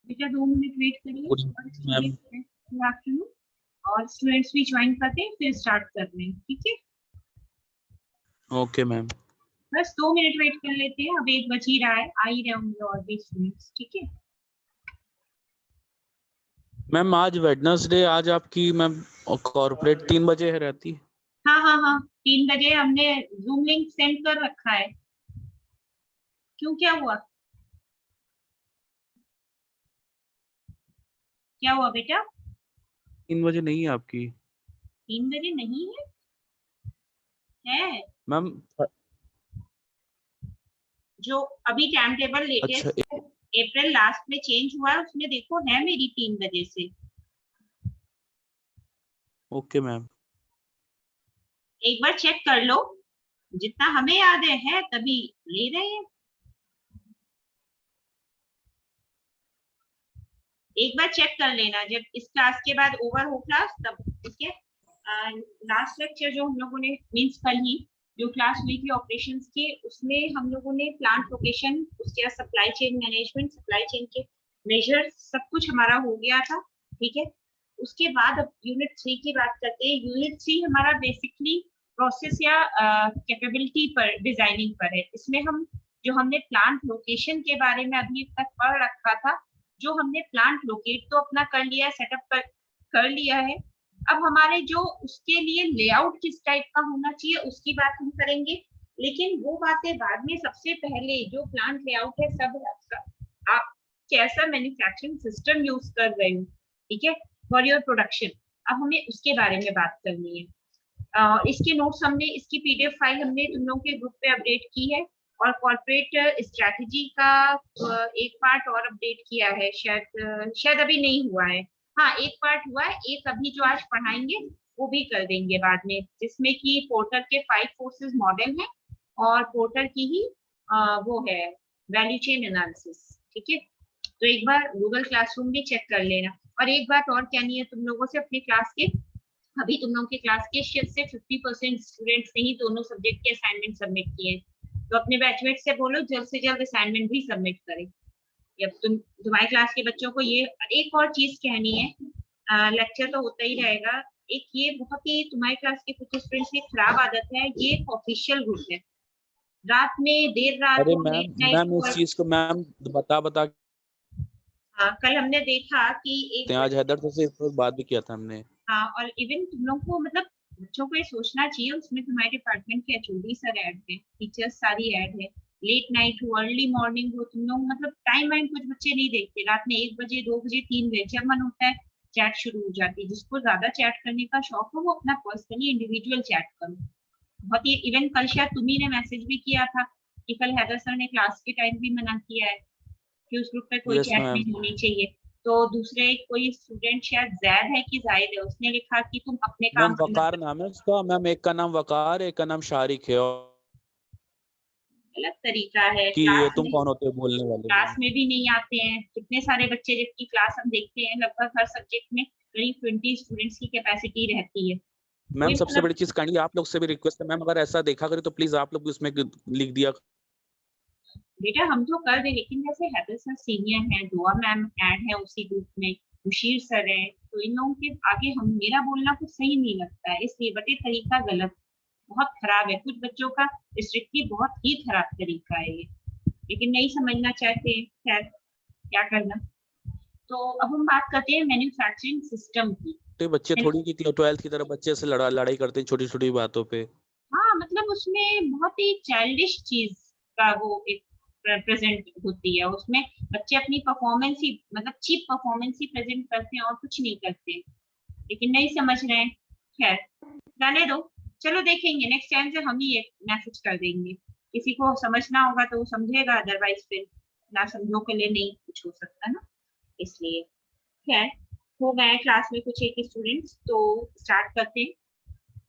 बेटा 2 minute wait करिए और स्टूडेंट गुड आफ्टरनून, और स्टूडेंट्स भी ज्वाइन करते हैं फिर स्टार्ट कर रहे हैं, ठीक है। Okay ma'am. बस 2 मिनट वेट कर लेते हैं, अब 1 बज ही रहा है, आ ही रहे होंगे और भी स्टूडेंट्स, ठीक है। मैम आज वेडनेसडे, आज आपकी मैम कॉर्पोरेट 3 बजे है रहती है? हाँ हाँ हाँ, 3 बजे हमने जूम लिंक सेंड कर रखा है। क्यों, क्या हुआ, क्या हुआ बेटा? 3 बजे नहीं है आपकी? 3 बजे नहीं है मैम जो अभी टाइम टेबल अच्छा लेटेस्ट अप्रैल लास्ट में चेंज हुआ है उसमें देखो है मेरी 3 बजे से। Okay ma'am. एक बार चेक कर लो, जितना हमें याद है तभी ले रहे हैं। एक बार चेक कर लेना जब इस क्लास के बाद ओवर हो क्लास तब, ठीक है। लास्ट लेक्चर जो हम लोगों ने मीन्स कल ही जो क्लास हुई थी ऑपरेशंस की, उसमें हम लोगों ने प्लांट लोकेशन, उसके बाद supply chain management, supply chain के मेजर सब कुछ हमारा हो गया था, ठीक है। उसके बाद अब यूनिट 3 की बात करते हैं। यूनिट 3 हमारा बेसिकली प्रोसेस या कैपेबिलिटी पर, डिजाइनिंग पर है। इसमें हम जो हमने प्लांट लोकेशन के बारे में अभी तक पढ़ रखा था, जो हमने प्लांट लोकेट तो अपना कर लिया है, सेटअप कर लिया है। अब हमारे जो उसके लिए लेआउट किस टाइप का होना चाहिए उसकी बात हम करेंगे, लेकिन वो बातें बाद में। सबसे पहले जो प्लांट लेआउट है सब आप कैसा मैन्युफैक्चरिंग सिस्टम यूज कर रहे हो, ठीक है, फॉर योर प्रोडक्शन। अब हमें उसके बारे में बात करनी है। इसके नोट्स हमने, इसकी पीडीएफ फाइल हमने तुम लोगों के ग्रुप पे अपडेट की है, और कॉर्पोरेट स्ट्रैटेजी का एक पार्ट और अपडेट किया है, शायद अभी नहीं हुआ है। हाँ, एक पार्ट हुआ है, एक अभी जो आज पढ़ाएंगे वो भी कर देंगे बाद में, जिसमें कि पोर्टर के 5 फोर्सेस मॉडल है और पोर्टर की ही वो है वैल्यू चेन एनालिसिस, ठीक है। तो एक बार गूगल क्लासरूम भी चेक कर लेना। और एक बात और कहनी है तुम लोगों से, अपने क्लास के अभी तुम लोगों की क्लास के से 50% स्टूडेंट्स ने ही दोनों सब्जेक्ट के असाइनमेंट सबमिट किए, तो अपने बैचमेट से बोलो जल्द से जल्द असाइनमेंट भी सबमिट करें। या तुम्हारी क्लास के बच्चों को ये एक और चीज कहनी है, लेक्चर तो होता ही रहेगा, एक ये बहुत ही तुम्हारी क्लास के कुछ स्टूडेंट्स की खराब आदत है, ये एक ऑफिशियल ग्रुप है, रात में देर रात अरे को मैम, लेट नाइट इस चीज को मैम बता हाँ, कल हमने देखा कि एक आज हैदर से इस पर बात भी किया था हमने। हाँ, और इवन तुम लोग को मतलब बच्चों को ये सोचना चाहिए, उसमें तुम्हारे डिपार्टमेंट के एचओडी सर ऐड है, टीचर्स सारी ऐड है, लेट नाइट हो अर्ली मॉर्निंग हो, तुम लोग मतलब टाइम वाइम कुछ बच्चे नहीं देखते, रात में 1 बजे 2 बजे 3 बजे जब मन होता है चैट शुरू हो जाती है। जिसको ज्यादा चैट करने का शौक हो वो अपना पर्सनली इंडिविजुअल चैट करो। बहुत ही इवन कल शायद तुम्ही ने मैसेज भी किया था कि कल हैदर सर ने क्लास के टाइम भी मना किया है कि उस ग्रुप पे कोई यस चैट मैम। नहीं होनी चाहिए। तो दूसरे कोई स्टूडेंट शायद जैद है कि जाहिद है, उसने लिखा कि तुम अपने मैम काम करना। वकार नाम है उसका मैम, एक का नाम वकार, एक का नाम शारिक है। और गलत तरीका है, कि ये तुम कौन होते हो बोलने वाले क्लास मैम? में भी नहीं आते हैं कितने सारे बच्चे, जबकि क्लास हम देखते हैं लगभग हर सब्जेक्ट में करीब 20 स्टूडेंट्स की कैपेसिटी रहती है। मैम कोई सबसे मतलब बड़ी चीज काइंडली आप लोग से भी रिक्वेस्ट है मैम, अगर ऐसा देखा करें तो प्लीज आप लोग भी उसमें लिख दिया। बेटा हम तो कर दे, लेकिन जैसे हैदर सर सीनियर है, दुआ मैम ऐड है उसी ग्रुप में, मुशीर सर है, तो इन लोगों के आगे हम मेरा बोलना कुछ सही नहीं लगता है, इसलिए बट ये तरीका गलत, बहुत खराब है, कुछ बच्चों का स्ट्रिक्टली बहुत ही खराब तरीका है ये, लेकिन नहीं समझना चाहते हैं, खैर क्या करना। तो अब हम बात करते हैं मैन्युफैक्चरिंग सिस्टम की। बच्चे थोड़ी की 12th की तरफ बच्चे से लड़ाई करते हैं छोटी छोटी बातों पे। हाँ, मतलब उसमें बहुत ही चाइल्डिश चीज का वो एक प्रेजेंट होती है, उसमें बच्चे अपनी परफॉर्मेंस ही मतलब चीप परफॉर्मेंस ही प्रेजेंट करते हैं और कुछ नहीं करते, लेकिन नहीं समझ रहे हैं। खैर जाने दो, चलो देखेंगे नेक्स्ट टाइम से हम ही एक मैसेज कर देंगे, किसी को समझना होगा तो वो समझेगा, अदरवाइज फिर ना समझो के लिए नहीं कुछ हो सकता ना, इसलिए खैर हो गए क्लास में कुछ एक स्टूडेंट्स, तो स्टार्ट करते हैं।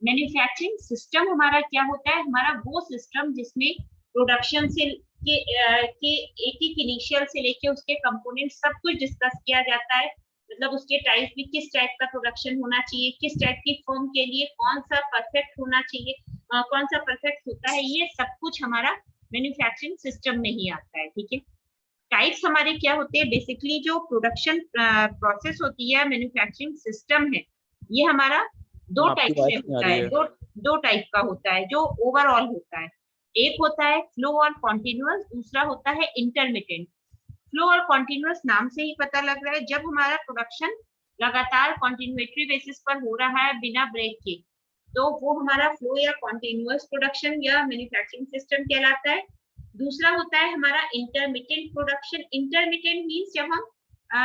मैन्युफैक्चरिंग सिस्टम हमारा क्या होता है, हमारा वो सिस्टम जिसमें प्रोडक्शन से के एक एक इनिशियल से लेके उसके कंपोनेंट सब कुछ डिस्कस किया जाता है, मतलब उसके टाइप में किस टाइप का प्रोडक्शन होना चाहिए, किस टाइप की फर्म के लिए कौन सा परफेक्ट होना चाहिए, कौन सा परफेक्ट होता है, ये सब कुछ हमारा मैन्युफैक्चरिंग सिस्टम में ही आता है, ठीक है। टाइप्स हमारे क्या होते हैं, बेसिकली जो प्रोडक्शन प्रोसेस होती है, मैन्युफैक्चरिंग सिस्टम है, ये हमारा दो आपकी टाइप्स बात में नहीं आ होता रही है, है। दो टाइप का होता है जो ओवरऑल होता है। एक होता है फ्लो और कॉन्टिन्यूअस, दूसरा होता है इंटरमिटेंट। फ्लो और कॉन्टिन्यूअस नाम से ही पता लग रहा है, जब हमारा प्रोडक्शन लगातार कॉन्टिन्यूटरी बेसिस पर हो रहा है बिना ब्रेक के, तो वो हमारा फ्लो या कॉन्टिन्यूअस प्रोडक्शन या मैन्युफैक्चरिंग सिस्टम कहलाता है। दूसरा होता है हमारा इंटरमिटेंट प्रोडक्शन। इंटरमिटेंट मीन्स जब हम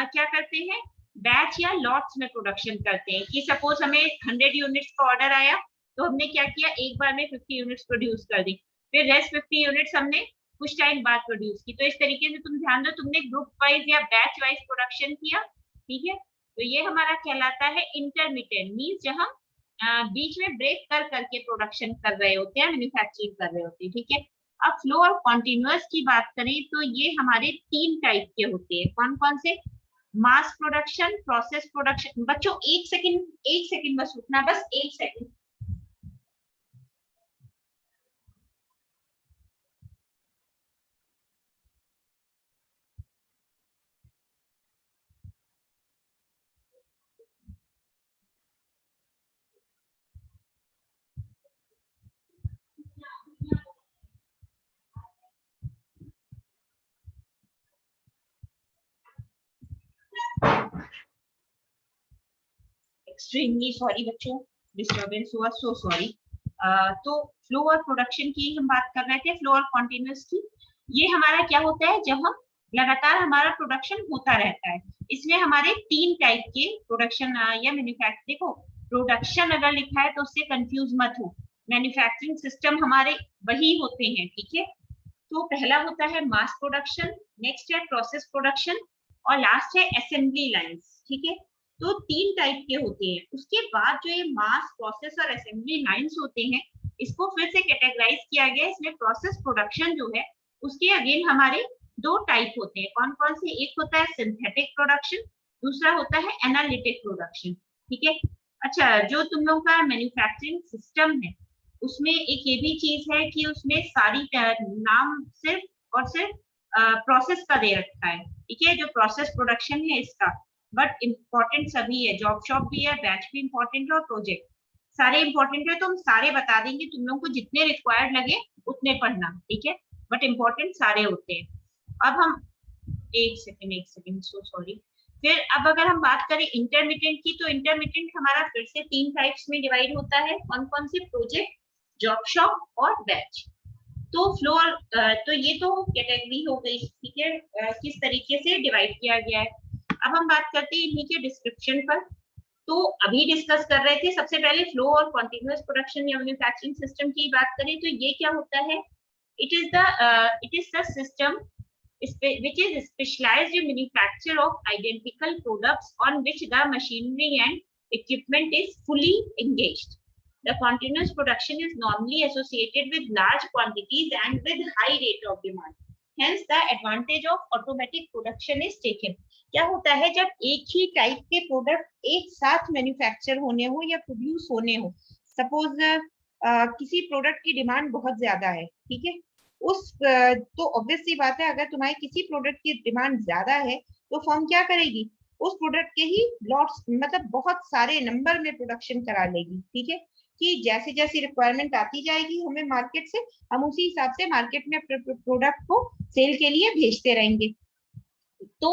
क्या करते हैं, बैच या लॉट्स में प्रोडक्शन करते हैं, कि सपोज हमें 100 यूनिट्स का ऑर्डर आया, तो हमने क्या किया, एक बार में 50 यूनिट्स प्रोड्यूस कर दी, फिर रेस्ट 50 यूनिट्स हमने कुछ टाइम बाद प्रोड्यूस की। तो इस तरीके से तुम ध्यान दो, तुमने ग्रुप वाइज या बैच वाइज प्रोडक्शन किया, ठीक है। तो ये हमारा कहलाता है इंटरमिटेंट, मीन्स जब हम बीच में ब्रेक कर करके प्रोडक्शन कर रहे होते हैं, मैन्युफैक्चरिंग कर रहे होते हैं, ठीक है। अब फ्लो और कॉन्टिन्यूअस की बात करें तो ये हमारे 3 टाइप के होते हैं। कौन कौन से? Mass production, process production. बच्चों एक सेकंड बस रुकना, बस एक सेकंड। एक्सट्रीमली सॉरी बच्चों, डिस्टरबेंस हुआ, सो सॉरी। तो फ्लो और प्रोडक्शन की हम बात कर रहे थे, फ्लो और कॉन्टिन्यूअस की। ये हमारा क्या होता है, जब हम लगातार हमारा प्रोडक्शन होता रहता है। इसमें हमारे 3 टाइप के प्रोडक्शन या मैन्युफैक्चर, देखो प्रोडक्शन अगर लिखा है तो उससे कंफ्यूज मत हो, मैन्युफैक्चरिंग सिस्टम हमारे वही होते हैं, ठीक है। तो पहला होता है मास प्रोडक्शन, नेक्स्ट है प्रोसेस प्रोडक्शन, और लास्ट है असेंबली लाइंस, ठीक है। तो 3 टाइप के होते हैं। उसके बाद जो ये मास, प्रोसेस और असेंबली लाइंस होते हैं, इसको फिर से कैटेगराइज किया गया है। इसमें प्रोसेस प्रोडक्शन जो है, उसके अगेन हमारे 2 टाइप होते हैं। कौन कौन से? एक होता है सिंथेटिक प्रोडक्शन, दूसरा होता है एनालिटिक प्रोडक्शन, ठीक है। अच्छा, जो तुम लोग का मैन्युफैक्चरिंग सिस्टम है, उसमें एक ये भी चीज है कि उसमें सारी नाम सिर्फ और सिर्फ प्रोसेस का दे रखा है, ठीक है, जो प्रोसेस प्रोडक्शन है इसका। बट इम्पोर्टेंट सभी है, जॉब शॉप भी है, बैच भी इम्पोर्टेंट है, और प्रोजेक्ट सारे इम्पोर्टेंट है। तो हम सारे बता देंगे, तुम लोगों को जितने रिक्वायर्ड लगे उतने पढ़ना, ठीक है। बट इम्पोर्टेंट सारे होते हैं। अब हम एक सेकेंड, सो सॉरी। फिर अब अगर हम बात करें इंटरमीडिएट की, तो इंटरमीडिएट हमारा फिर से 3 टाइप्स में डिवाइड होता है। कौन कौन से? प्रोजेक्ट, जॉब शॉप और बैच। तो फ्लोर, तो ये तो कैटेगरी हो गई, ठीक है, किस तरीके से डिवाइड किया गया है। अब हम बात करते हैं इन्हीं के डिस्क्रिप्शन पर। तो अभी डिस्कस कर रहे थे, सबसे पहले फ्लो और कॉन्टिन्यूअस प्रोडक्शन या मैन्युफैक्चरिंग सिस्टम की बात करें तो ये क्या होता है? It is the system which is specialized in manufacture of identical products on which the machinery and equipment is fully engaged. The continuous production is normally associated with large quantities and with high rate of demand. Hence, the advantage of automatic production is taken. क्या होता है, जब एक ही type के product एक साथ manufacture होने हो या प्रोड्यूस होने हो, सपोज किसी प्रोडक्ट की डिमांड बहुत ज्यादा है, ठीक है, तो ऑब्वियस सी बात है, अगर तुम्हारे किसी प्रोडक्ट की डिमांड ज्यादा है तो फर्म क्या करेगी, उस प्रोडक्ट के ही लॉट्स, मतलब बहुत सारे नंबर में प्रोडक्शन करा लेगी, ठीक है, कि जैसे जैसी रिक्वायरमेंट आती जाएगी हमें मार्केट से, हम उसी हिसाब से मार्केट में प्रोडक्ट को सेल के लिए भेजते रहेंगे। तो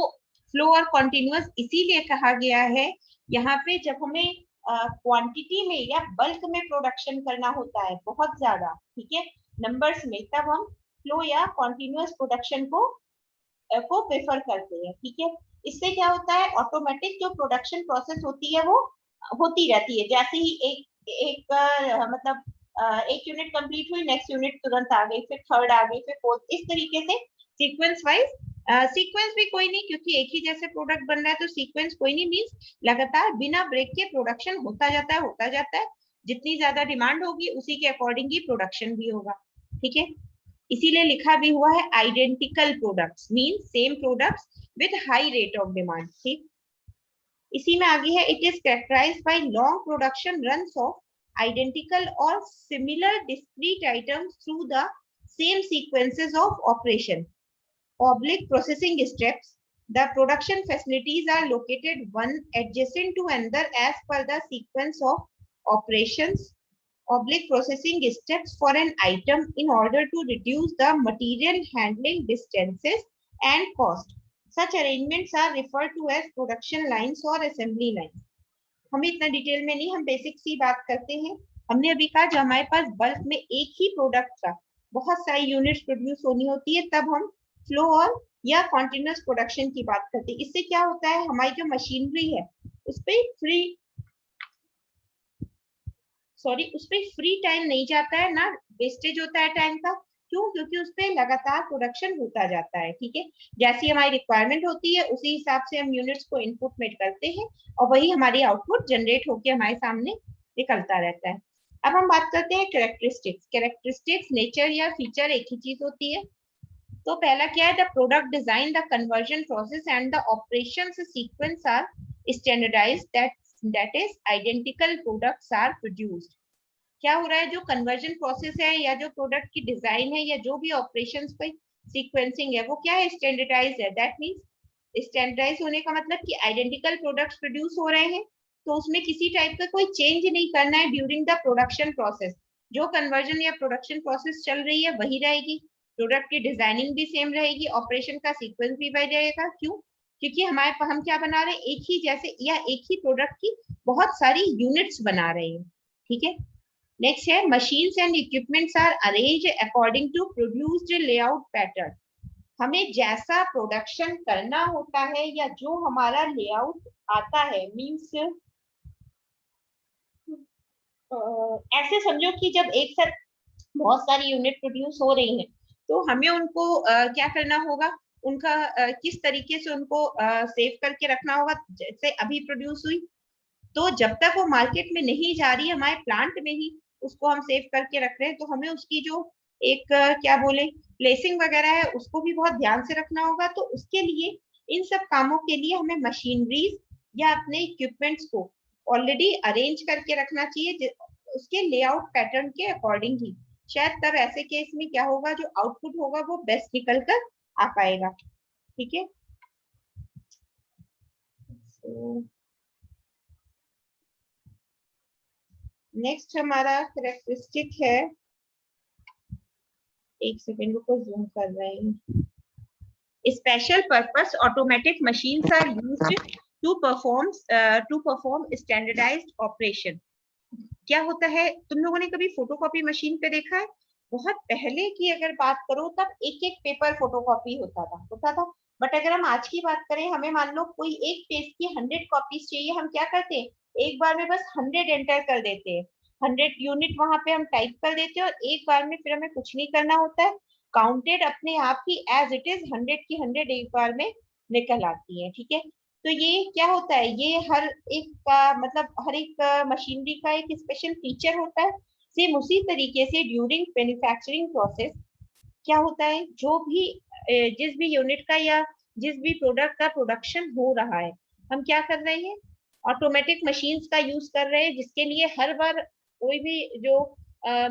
फ्लो और कॉन्टिन्यूअस इसीलिए कहा गया है यहाँ पे, जब हमें क्वांटिटी में या बल्क में प्रोडक्शन करना होता है बहुत ज्यादा, ठीक है, नंबर्स में, तब हम फ्लो या कॉन्टिन्यूअस प्रोडक्शन को प्रेफर करते हैं, ठीक है। इससे क्या होता है, ऑटोमेटिक जो प्रोडक्शन प्रोसेस होती है वो होती रहती है। जैसे ही एक मतलब एक यूनिट कंप्लीट हुई, नेक्स्ट यूनिट तुरंत आ गई, फिर थर्ड आ गई, फिर फोर्थ, इस तरीके से सीक्वेंस वाइज। सीक्वेंस भी कोई नहीं, क्योंकि एक ही जैसे प्रोडक्ट बन रहा है, तो सीक्वेंस कोई नहीं, मीन्स लगातार बिना ब्रेक के प्रोडक्शन होता जाता है। जितनी ज्यादा डिमांड होगी उसी के अकॉर्डिंग ही प्रोडक्शन भी होगा, ठीक है। इसीलिए लिखा भी हुआ है identical products, mean same products with high rate of demand, ठीक। इसी में आगे है, it is characterised by long production runs of identical or similar discrete items through the same sequences of operation. oblique processing steps. The production facilities are located one adjacent to another as per the sequence of operations. Oblique processing steps for an item in order to reduce the material handling distances and cost. Such arrangements are referred to as production lines or assembly lines. हमें इतना detail में नहीं, हम basic सी बात करते हैं। हमने अभी कहा जब हमारे पास बल्क में एक ही प्रोडक्ट का बहुत सारी यूनिट्स प्रोड्यूस होनी होती है तब हम फ्लो और या कॉन्टिन्यूअस प्रोडक्शन की बात करते हैं। इससे क्या होता है, हमारी जो मशीनरी है उस पे फ्री टाइम नहीं जाता है, ना वेस्टेज होता है टाइम का। क्यों? क्योंकि उस पे लगातार प्रोडक्शन होता जाता है। ठीक है, जैसी हमारी रिक्वायरमेंट होती है उसी हिसाब से हम यूनिट्स को इनपुट में करते हैं और वही हमारी आउटपुट जनरेट होकर हमारे सामने निकलता रहता है। अब हम बात करते हैं कैरेक्टरिस्टिक्स। कैरेक्टरिस्टिक्स नेचर या फीचर एक ही चीज होती है। तो पहला क्या है, the product design, the conversion process and the operations sequence are standardised, that is identical products are produced. क्या हो रहा है, जो कन्वर्जन प्रोसेस है या जो प्रोडक्ट की डिजाइन है या जो भी ऑपरेशंस पे सीक्वेंसिंग है वो क्या है, स्टैंडर्डाइज्ड है। दैट मींस स्टैंडर्डाइज होने का मतलब कि आइडेंटिकल प्रोडक्ट्स प्रोड्यूस हो रहे हैं तो उसमें किसी टाइप का कोई चेंज नहीं करना है ड्यूरिंग द प्रोडक्शन प्रोसेस। जो कन्वर्जन या प्रोडक्शन प्रोसेस चल रही है वही रहेगी, प्रोडक्ट की डिजाइनिंग भी सेम रहेगी, ऑपरेशन का सीक्वेंस भी बढ़ जाएगा। क्यों? क्योंकि हमारे हम क्या बना रहे हैं, एक ही जैसे या एक ही प्रोडक्ट की बहुत सारी यूनिट्स बना रहे हैं। ठीक है, नेक्स्ट है machines and equipments are arrange according to produced layout pattern. हमें जैसा प्रोडक्शन करना होता है या जो हमारा लेआउट आता है, मींस ऐसे समझो कि जब एक साथ बहुत सारी यूनिट प्रोड्यूस हो रही हैं तो हमें उनको क्या करना होगा, उनका किस तरीके से उनको सेव करके रखना होगा। जैसे अभी प्रोड्यूस हुई तो जब तक वो मार्केट में नहीं जा रही, हमारे प्लांट में ही उसको हम सेव करके रख रहे हैं, तो हमें उसकी जो एक क्या बोले प्लेसिंग वगैरह है उसको भी बहुत ध्यान से रखना होगा। तो उसके लिए इन सब कामों के लिए हमें मशीनरीज या अपने इक्विपमेंट्स को ऑलरेडी अरेंज करके रखना चाहिए उसके लेआउट पैटर्न के अकॉर्डिंग ही। शायद तब ऐसे केस में क्या होगा, जो आउटपुट होगा वो बेस्ट निकल कर आ पाएगा। ठीक है, नेक्स्ट हमारा कैरेक्टरिस्टिक है, एक सेकेंड रुको जूम कर रहे हैं। Special purpose automatic machines are used to perform standardised operation. क्या होता है, तुम लोगों ने कभी फोटोकॉपी मशीन पे देखा है? बहुत पहले की अगर बात करो तब एक एक पेपर फोटोकॉपी होता था। बट अगर हम आज की बात करें, हमें मान लो कोई एक पेज की 100 कॉपीज चाहिए, हम क्या करते हैं, एक बार में बस 100 एंटर कर देते हैं, 100 यूनिट वहां पे हम टाइप कर देते हैं और एक बार में फिर हमें कुछ नहीं करना होता है, काउंटेड अपने आप ही एज इट इज 100 की 100 एक बार में निकल आती है। ठीक है, तो ये क्या होता है, ये हर एक का मतलब हर एक मशीनरी का एक स्पेशल फीचर होता है। सेम उसी तरीके से ड्यूरिंग मैन्युफैक्चरिंग प्रोसेस क्या होता है, जो भी जिस भी यूनिट का या जिस भी प्रोडक्ट का प्रोडक्शन हो रहा है, हम क्या कर रहे हैं, ऑटोमेटिक मशीन्स का यूज कर रहे हैं, जिसके लिए हर बार कोई भी जो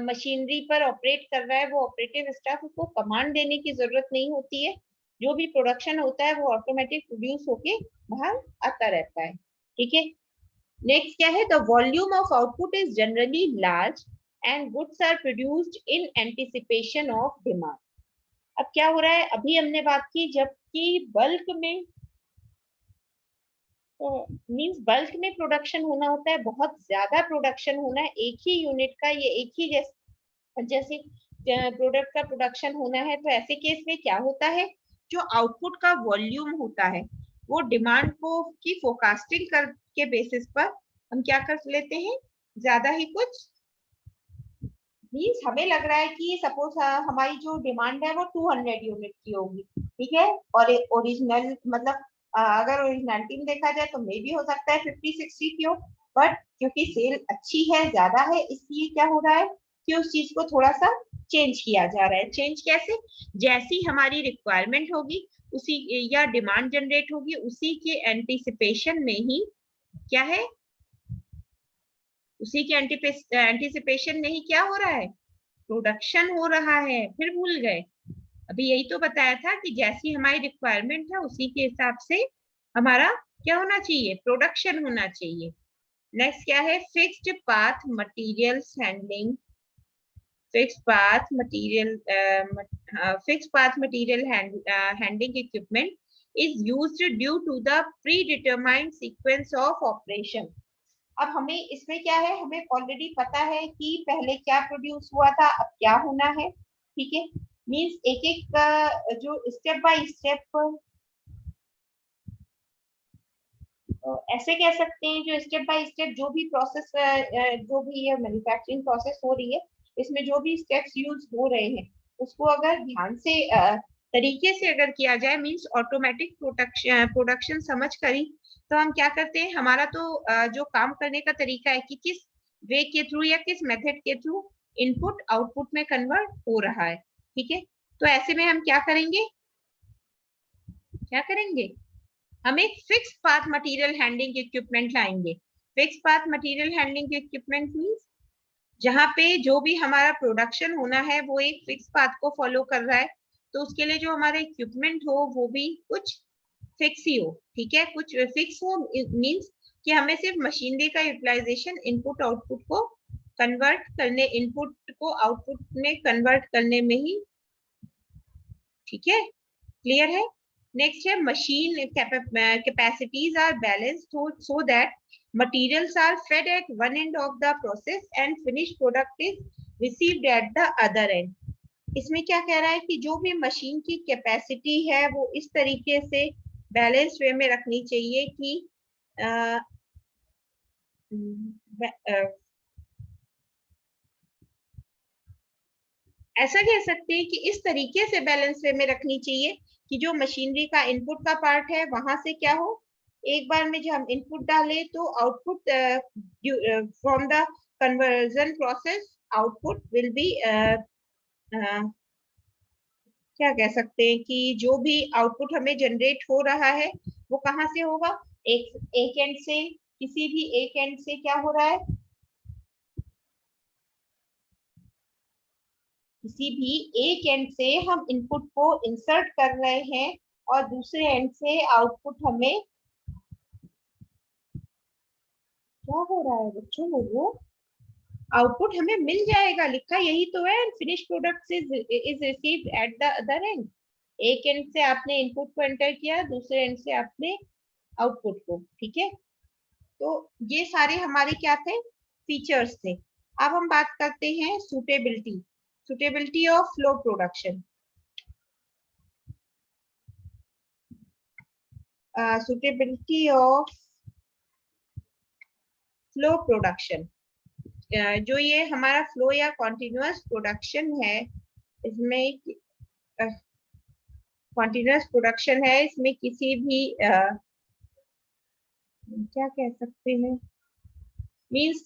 मशीनरी पर ऑपरेट कर रहा है वो ऑपरेटिव स्टाफ, उसको कमांड देने की जरूरत नहीं होती है। जो भी प्रोडक्शन होता है वो ऑटोमेटिक प्रोड्यूस होके बाहर आता रहता है। ठीक है, नेक्स्ट क्या है, the volume of output is generally large and goods are produced in anticipation of demand. अब क्या हो रहा है, अभी हमने बात की जबकि बल्क में मींस बल्क में प्रोडक्शन होना होता है, बहुत ज्यादा प्रोडक्शन होना है एक ही यूनिट का, ये एक ही जैसे प्रोडक्ट का प्रोडक्शन होना है। तो ऐसे केस में क्या होता है, जो आउटपुट का वॉल्यूम होता है वो डिमांड को की फोरकास्टिंग कर के बेसिस पर हम क्या कर लेते हैं, ज्यादा ही कुछ मीन्स हमें लग रहा है कि सपोज हमारी जो डिमांड है वो 200 यूनिट की होगी। ठीक है, और ओरिजिनल मतलब अगर ओरिजिनलिटी में देखा जाए तो मे भी हो सकता है 50-60 की हो, बट क्योंकि सेल अच्छी है, ज्यादा है, इसलिए क्या हो रहा है कि उस चीज को थोड़ा सा चेंज किया जा रहा है। चेंज कैसे, जैसी हमारी रिक्वायरमेंट होगी उसी या डिमांड जनरेट होगी उसी के एंटीसिपेशन में ही क्या है, उसी के एंटीसिपेशन में ही क्या हो रहा है, प्रोडक्शन हो रहा है। फिर भूल गए, अभी यही तो बताया था कि जैसी हमारी रिक्वायरमेंट है उसी के हिसाब से हमारा क्या होना चाहिए, प्रोडक्शन होना चाहिए। नेक्स्ट क्या है, fixed path materials handling. fixed path material fixed path material handling equipment is used due to the predetermined sequence of operation। अब हमें इसमें क्या है, हमें ऑलरेडी पता है कि पहले क्या प्रोड्यूस हुआ था, अब क्या होना है। ठीक है, मींस एक एक जो स्टेप बाय स्टेप, ऐसे कह सकते हैं जो स्टेप बाय स्टेप जो भी प्रोसेस, जो भी ये मैन्युफैक्चरिंग प्रोसेस हो रही है, इसमें जो भी स्टेप्स यूज हो रहे हैं उसको अगर ध्यान से तरीके से अगर किया जाए, मींस ऑटोमेटिक प्रोडक्शन समझ कर ही, तो हम क्या करते हैं, हमारा तो जो काम करने का तरीका है कि किस वे के थ्रू या किस मेथड के थ्रू इनपुट आउटपुट में कन्वर्ट हो रहा है। ठीक है, तो ऐसे में हम क्या करेंगे, क्या करेंगे, हम एक fix path material handling equipment लाएंगे। Fix path material handling equipment means जहां पे जो भी हमारा प्रोडक्शन होना है वो एक फिक्स पाथ को फॉलो कर रहा है, तो उसके लिए जो हमारा इक्विपमेंट हो वो भी कुछ फिक्स ही हो। ठीक है, कुछ फिक्स हो मींस कि हमें सिर्फ मशीनरी का यूटिलाइजेशन इनपुट आउटपुट को कन्वर्ट करने, इनपुट को आउटपुट में कन्वर्ट करने में ही। ठीक है, क्लियर है। नेक्स्ट है machine capacities are balanced so that materials are fed at one end of the process and finished product is received at the other end। इसमें क्या कह रहा है कि जो भी मशीन की कैपेसिटी है वो इस तरीके से बैलेंस वे में रखनी चाहिए कि ऐसा कह सकते हैं कि इस तरीके से बैलेंस वे में रखनी चाहिए कि जो मशीनरी का इनपुट का पार्ट है वहां से क्या हो, एक बार में जब हम इनपुट डालें तो output from the conversion process output will be, क्या कह सकते हैं कि जो भी आउटपुट हमें जनरेट हो रहा है वो कहाँ से होगा, एक एंड से, किसी भी एक एंड से क्या हो रहा है, किसी भी एक एंड से हम इनपुट को इंसर्ट कर रहे हैं और दूसरे एंड से आउटपुट हमें क्या हो रहा है बच्चों, वो आउटपुट हमें मिल जाएगा, लिखा यही तो है, finish product is received at the other and. एक एंड से आपने इनपुट को एंटर किया, दूसरे एंड से आपने आउटपुट को। ठीक है, तो ये सारे हमारे क्या थे, फीचर्स थे। अब हम बात करते हैं suitability, suitability of flow production. Suitability of flow production, जो ये हमारा फ्लो या कॉन्टिन्यूअस प्रोडक्शन है, इसमें कॉन्टिन्यूअस प्रोडक्शन है, इसमें किसी भी क्या कह सकते हैं, मीन्स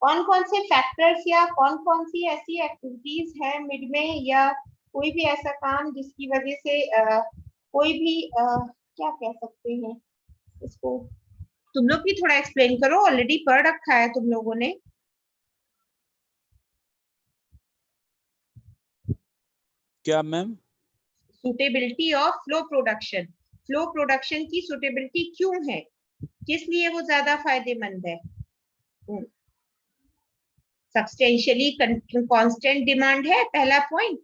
कौन कौन से फैक्टर्स या कौन कौन सी ऐसी एक्टिविटीज है मिड में, या कोई भी ऐसा काम जिसकी वजह से कोई भी क्या कह सकते हैं इसको, तुम लोग भी थोड़ा एक्सप्लेन करो, ऑलरेडी पढ़ रखा है तुम लोगों ने। क्या ma'am? Suitability of flow production, flow production की सुटेबिलिटी क्यों है, किस लिए वो ज्यादा फायदेमंद है। सब्सटेंशियली कांस्टेंट डिमांड है पहला point.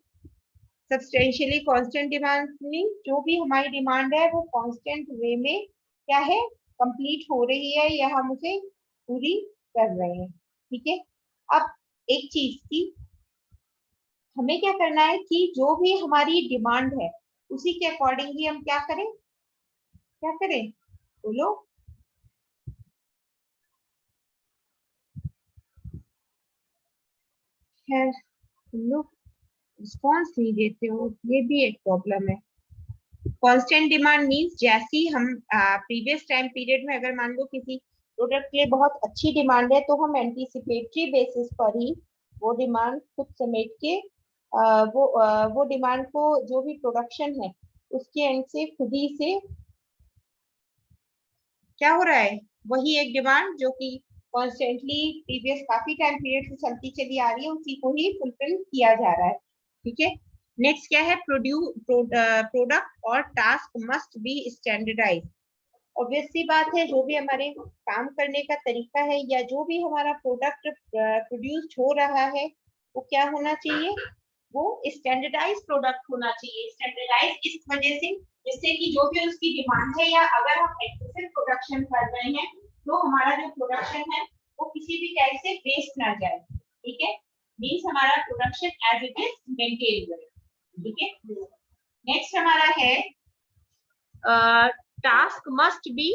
Substantially constant demand mean जो भी हमारी डिमांड है वो कांस्टेंट वे में क्या है, कंप्लीट हो रही है या हम उसे पूरी कर रहे हैं। ठीक है, अब एक चीज की हमें क्या करना है कि जो भी हमारी डिमांड है उसी के अकॉर्डिंगली हम क्या करें, क्या करें बोलो। खैर तुम लोग रिस्पॉन्स नहीं देते हो, ये भी एक प्रॉब्लम है। कांस्टेंट डिमांड मींस जैसी हम प्रीवियस टाइम पीरियड में अगर मान लो किसी प्रोडक्ट के लिए बहुत अच्छी डिमांड है तो हम एंटीसिपेटरी बेसिस पर ही वो डिमांड खुद समेट के वो डिमांड को जो भी प्रोडक्शन है उसके एंड से खुद ही से क्या हो रहा है, वही एक डिमांड जो कि कॉन्स्टेंटली प्रीवियस काफी टाइम पीरियड से चलती चली आ रही है उसी को ही फुलफिल किया जा रहा है। ठीक है, नेक्स्ट क्या है, प्रोडक्ट और task must be standardize. Obvious सी बात है, जो भी हमारे काम करने का तरीका है या जो भी हमारा प्रोडक्ट प्रोड्यूस हो रहा है वो क्या होना चाहिए, वो स्टैंडर्डाइज प्रोडक्ट होना चाहिए। स्टैंडर्डाइज इस वजह से जिससे कि जो भी उसकी डिमांड है, या अगर हम एक्सेसिव प्रोडक्शन कर रहे हैं तो हमारा जो प्रोडक्शन है वो किसी भी टाइप से वेस्ट ना जाए। ठीक है, मीन्स हमारा production as it is maintain करें। ठीक है, नेक्स्ट हमारा है task must be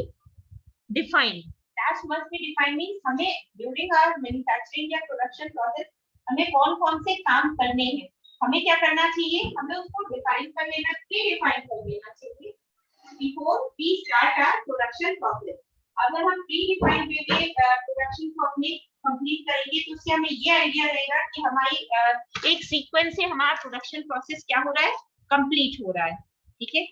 defined. Task must be defined means हमें ड्यूरिंग आवर मैन्युफैक्चरिंग या प्रोडक्शन प्रोसेस हमें कौन कौन से काम करने हैं, हमें क्या करना चाहिए, हमें उसको डिफाइन कर लेना, प्री डिफाइन कर लेना चाहिए before we start our production process. अगर हम प्री डिफाइन वे में प्रोडक्शन को अपने कंप्लीट करेंगे तो उससे हमें ये आइडिया रहेगा कि हमारी एक सीक्वेंस से हमारा प्रोडक्शन प्रोसेस क्या हो रहा है, कंप्लीट हो रहा है। ठीक है,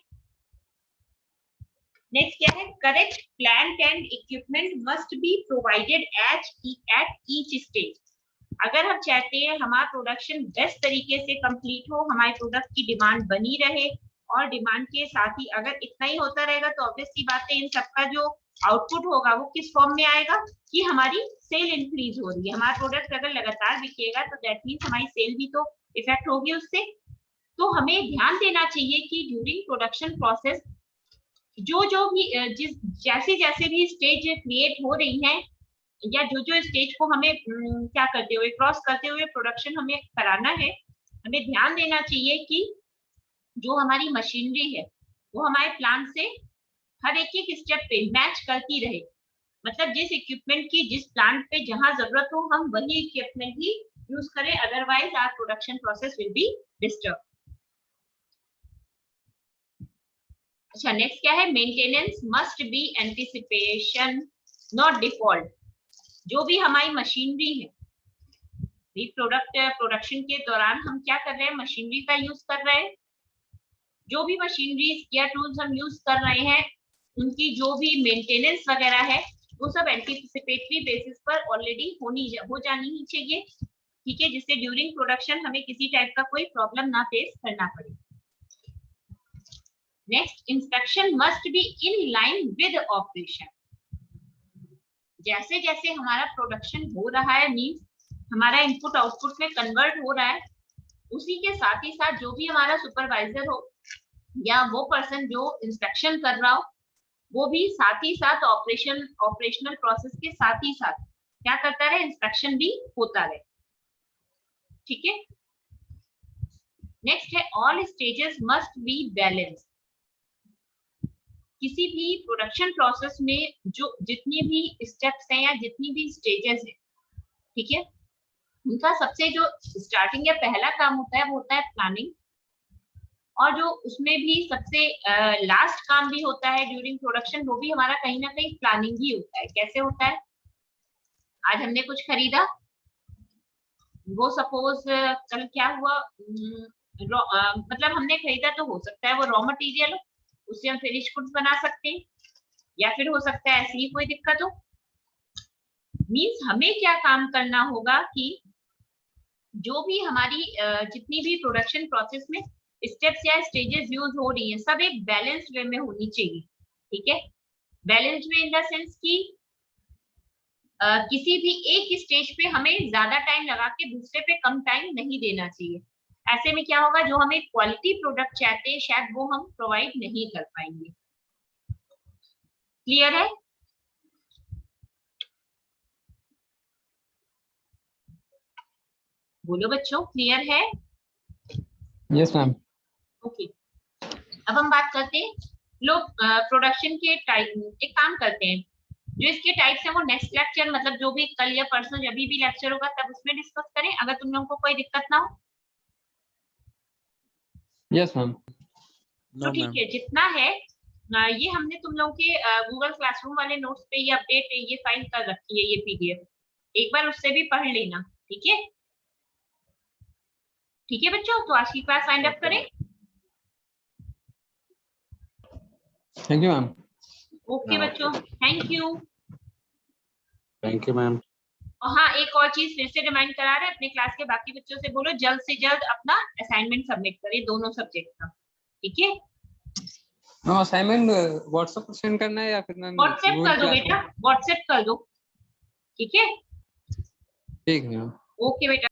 नेक्स्ट क्या है, correct plant and equipment must be provided at each stage. अगर हम चाहते हैं हमारा प्रोडक्शन बेस्ट तरीके से कंप्लीट हो, हमारे प्रोडक्ट की डिमांड बनी रहे, और डिमांड के साथ ही अगर इतना ही होता रहेगा तो ऑब्वियस सी बात है इन सबका जो आउटपुट होगा वो किस फॉर्म में आएगा कि हमारी सेल इंक्रीज हो रही है। हमारा प्रोडक्ट अगर लगातार बिकेगा तो दैट मीन्स हमारी सेल भी तो इफेक्ट होगी उससे। तो हमें ध्यान देना चाहिए कि ड्यूरिंग प्रोडक्शन प्रोसेस जो भी जैसे जैसे भी स्टेज क्रिएट हो रही है, या जो स्टेज को हमें क्या करते हुए क्रॉस करते हुए प्रोडक्शन हमें कराना है, हमें ध्यान देना चाहिए कि जो हमारी मशीनरी है वो हमारे प्लांट से हर एक स्टेप पे मैच करती रहे। मतलब जिस इक्विपमेंट की जिस प्लांट पे जहां जरूरत हो हम वही इक्विपमेंट ही यूज करें, otherwise our production process will be disturb. अच्छा, नेक्स्ट क्या है, maintenance must be anticipation not default. जो भी हमारी मशीनरी है, प्रोडक्शन के दौरान हम क्या कर रहे हैं, मशीनरी का यूज कर रहे हैं। जो भी मशीनरी या टूल्स हम यूज कर रहे हैं उनकी जो भी मेंटेनेंस वगैरह है वो सब एंटिसिपेटरी बेसिस पर ऑलरेडी हो जानी ही चाहिए। ठीक है, जिससे ड्यूरिंग प्रोडक्शन हमें किसी टाइप का कोई प्रॉब्लम ना फेस करना पड़े। Next, inspection must be in line with operation. जैसे जैसे हमारा प्रोडक्शन हो रहा है, मीन्स हमारा इनपुट आउटपुट में कन्वर्ट हो रहा है, उसी के साथ ही साथ जो भी हमारा सुपरवाइजर हो या वो पर्सन जो इंस्पेक्शन कर रहा हो वो भी साथ ही साथ ऑपरेशनल प्रोसेस के साथ ही साथ क्या करता रहे, इंस्पेक्शन भी होता रहे। ठीक है, नेक्स्ट है all stages must be balance. किसी भी प्रोडक्शन प्रोसेस में जो जितनी भी स्टेप्स हैं या जितनी भी स्टेजेस हैं, ठीक है, उनका सबसे जो स्टार्टिंग या पहला काम होता है वो होता है प्लानिंग, और जो उसमें भी सबसे लास्ट काम भी होता है ड्यूरिंग प्रोडक्शन, वो भी हमारा कहीं ना कहीं प्लानिंग ही होता है। कैसे होता है, आज हमने कुछ खरीदा, वो सपोज कल क्या हुआ, मतलब हमने खरीदा तो हो सकता है वो रॉ मटेरियल, उससे हम फिनिश गुड्स बना सकते हैं, या फिर हो सकता है ऐसी ही कोई दिक्कत हो। मीन्स हमें क्या काम करना होगा कि जो भी हमारी जितनी भी प्रोडक्शन प्रोसेस में स्टेप्स या स्टेजेस यूज हो रही है सब एक बैलेंस्ड वे में होनी चाहिए। ठीक है, balanced way in the sense कि किसी भी एक स्टेज पे हमें ज्यादा टाइम लगा के दूसरे पे कम टाइम नहीं देना चाहिए। ऐसे में क्या होगा, जो हमें क्वालिटी प्रोडक्ट चाहते हैं शायद वो हम प्रोवाइड नहीं कर पाएंगे। क्लियर है? बोलो बच्चों, क्लियर है? Yes ma'am. ओके, अब हम बात करते हैं लोग प्रोडक्शन के टाइप। एक काम करते हैं, जो इसके टाइप्स हैं वो नेक्स्ट लेक्चर, मतलब जो भी कल या परसों जब भी लेक्चर होगा तब उसमें डिस्कस करें, अगर तुम लोगों को कोई दिक्कत ना हो। Yes ma'am. तो ठीक है, जितना है ये हमने तुम लोगों के गूगल क्लासरूम वाले नोट्स पे ये अपडेट ये फाइल कर रखी है, ये पीडीएफ एक बार उससे भी पढ़ लेना। ठीक है, ठीक है बच्चों, तो आज की क्लास साइन अप करें। Thank you ma'am. ओके बच्चों, thank you. Thank you ma'am. और हाँ, एक और चीज फिर से रिमाइंड करा रहे हैं, अपने क्लास के बाकी बच्चों से बोलो जल्द से जल्द अपना असाइनमेंट सबमिट करें दोनों सब्जेक्ट का, ठीक है? मैम असाइनमेंट व्हाट्सएप पर सेंड करना है या फिर मैम व्हाट्सएप गूगल कर दो क्लास बेटा, व्हाट्सएप कर दो, ठीक है? ठीक है मैम। ओके बेटा।